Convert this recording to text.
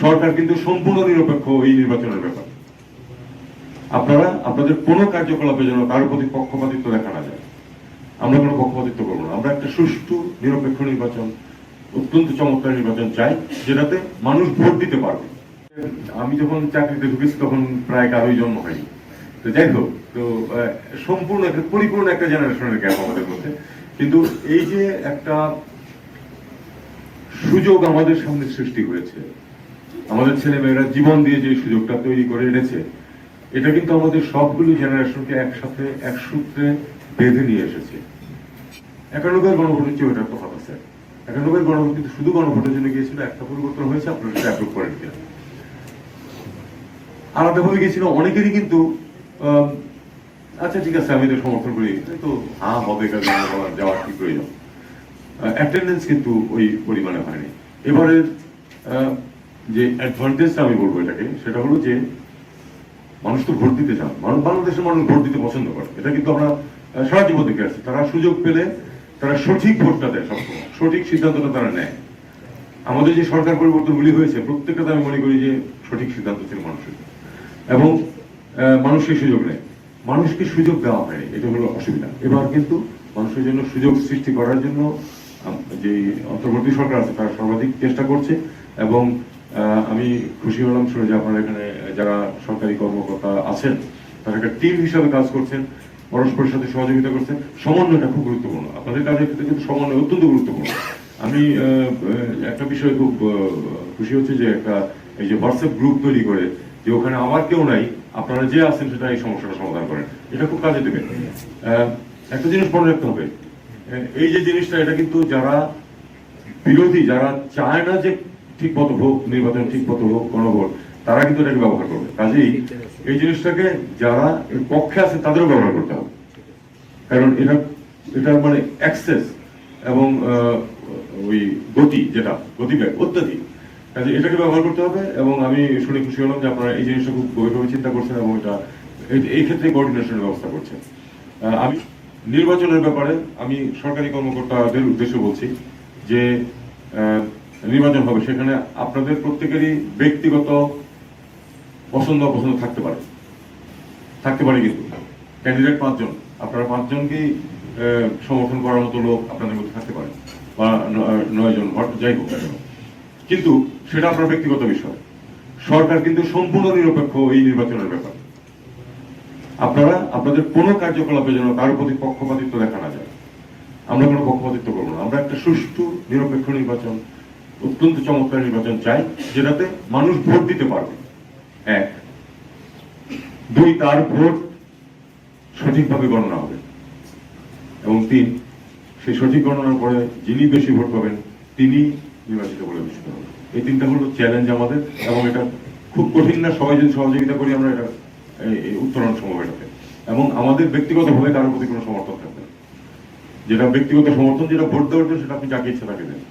সরকার কিন্তু সম্পূর্ণ নিরপেক্ষ এই নির্বাচনের ব্যাপারে। আপনারা আপনাদের কোনো কার্যকলাপে যেন কারোর প্রতি পক্ষপাতিত্ব দেখা না যায়। আমরা কোনো পক্ষপাতিত্ব করবো না। আমরা একটা সুষ্ঠু নিরপেক্ষ নির্বাচন, অত্যন্ত চমৎকার নির্বাচন চাই, যেটাতে মানুষ ভোট দিতে পারবে। আমি যখন চাকরিতে ঢুকেছি তখন প্রায় কারোই জন্ম হয়নি। তো যাই হোক, তো সম্পূর্ণ একটা পরিপূর্ণ একটা জেনারেশনের গ্যাপ আমাদের মধ্যে। কিন্তু এই যে একটা সুযোগ আমাদের সামনে সৃষ্টি হয়েছে, আমাদের ছেলে মেয়েরা জীবন দিয়ে যে সুযোগটা তৈরি করে এনেছে, এটা কিন্তু আমাদের সবগুলো জেনারেশনকে একসাথে এক সূত্রে বেঁধে নিয়ে এসেছে। 91 গণভোটের চেয়ে ওটা তফাৎ আছে। 91 গণভোট কিন্তু শুধু গণভোটের জন্য গিয়েছিল, একটা পরিবর্তন হয়েছে, আপনারা সেটা অ্যাপ্রুভ করেন কিনা। আলাদাভাবে গিয়েছিল অনেকেরই কিন্তু আচ্ছা ঠিক আছে আমি তো সমর্থন করি, তো হ্যাঁ হবে কাজে যাওয়ার কি প্রয়োজন। অ্যাটেন্ডেন্স কিন্তু ওই পরিমাণে হয়নি। এবারের যে অ্যাডভান্টেজটা আমি বলবো এটাকে, সেটা হলো যে মানুষ তো ভোট দিতে চান, বাংলাদেশের মানুষ ভোট দিতে পছন্দ করে। এটা কিন্তু আমরা সারা জীবন দেখে আসছি। তারা সুযোগ পেলে তারা সঠিক ভোটটা দেয়, সবসময় সঠিক সিদ্ধান্তটা তারা নেয়। আমাদের যে সরকার পরিবর্তনগুলি হয়েছে প্রত্যেকটাতে আমি মনে করি যে সঠিক সিদ্ধান্ত ছিল মানুষের, এবং মানুষকে সুযোগ নেয়। মানুষকে সুযোগ দেওয়া হয়নি, এটা হলো অসুবিধা। এবার কিন্তু মানুষের জন্য সুযোগ সৃষ্টি করার জন্য যে অন্তর্বর্তী সরকার আছে তারা সর্বাধিক চেষ্টা করছে, এবং আমি খুশি হলাম শুনে যে আপনারা এখানে যারা সরকারি কর্মকর্তা আছেন তারা একটা টিম হিসাবে কাজ করছেন, পরস্পরের সাথে সহযোগিতা করছেন। সমন্বয়টা খুব গুরুত্বপূর্ণ, আপনাদের কাজের ক্ষেত্রে কিন্তু সমন্বয় অত্যন্ত গুরুত্বপূর্ণ। আমি একটা বিষয়ে খুব খুশি হচ্ছে যে একটা এই যে হোয়াটসঅ্যাপ গ্রুপ তৈরি করে, যে ওখানে আমার কেউ নাই, আপনারা যে আছেন সেটা এই সমস্যাটা সমাধান করেন, এটা খুব কাজে দেবে। একটা জিনিস মনে রাখতে হবে, এই যে জিনিসটা এটা কিন্তু যারা বিরোধী, যারা চায় না যে ঠিক মতো হোক নির্বাচন, ঠিক মতো হোক গণভোট, তারা কিন্তু এটাকে ব্যবহার করবে। কাজেই এই জিনিসটাকে যারা এর পক্ষে আছে তাদেরও ব্যবহার করতে হবে, কারণ এটা মানে অ্যাক্সেস এবং ওই গতি, যেটা গতিবেগ অত্যাধিক, কাজে এটাকে ব্যবহার করতে হবে। এবং আমি শুনে খুশি হলাম যে আপনারা এই জিনিসটা খুব গভীরভাবে চিন্তা করছেন এবং এটা এই ক্ষেত্রে কোঅর্ডিনেশনের ব্যবস্থা করছেন। আমি নির্বাচনের ব্যাপারে আমি সরকারি কর্মকর্তাদের উদ্দেশ্যে বলছি যে নির্বাচন হবে, সেখানে আপনাদের প্রত্যেকেরই ব্যক্তিগত পছন্দ অপছন্দ থাকতে পারে, কিন্তু ক্যান্ডিডেট 5 জন, আপনারা 5 জনকেই সমর্থন করার মতো লোক আপনাদের মধ্যে থাকতে পারে, বা 9 জন, যাই হোক, কিন্তু সেটা আপনার ব্যক্তিগত বিষয়। সরকার কিন্তু সম্পূর্ণ নিরপেক্ষ এই নির্বাচনের ব্যাপারে। আপনারা আপনাদের কোনো কার্যকলাপে যেন কারোর প্রতি পক্ষপাতিত্ব দেখা না যায়। আমরা কোনো পক্ষপাতিত্ব করবো না। আমরা একটা সুষ্ঠু নিরপেক্ষ নির্বাচন, অত্যন্ত চমৎকার নির্বাচন চাই, যেটাতে মানুষ ভোট দিতে পারবে। 1, 2, তার ভোট সঠিকভাবে গণনা হবে, এবং 3, সেই সঠিক গণনার পরে যিনি বেশি ভোট পাবেন তিনি নির্বাচিত বলে ঘোষিত হবে। এই 3টা হলো চ্যালেঞ্জ আমাদের, এবং এটা খুব কঠিন না। সবাই যদি সহযোগিতা করি আমরা এটা উত্তরণ সম্ভব এটাতে। এবং আমাদের ব্যক্তিগতভাবে কারোর প্রতি কোনো সমর্থন থাকবে না। যেটা ব্যক্তিগত সমর্থন, যেটা ভোট দেওয়ার জন্য, সেটা আপনি যাকে ইচ্ছা তাকে দেন।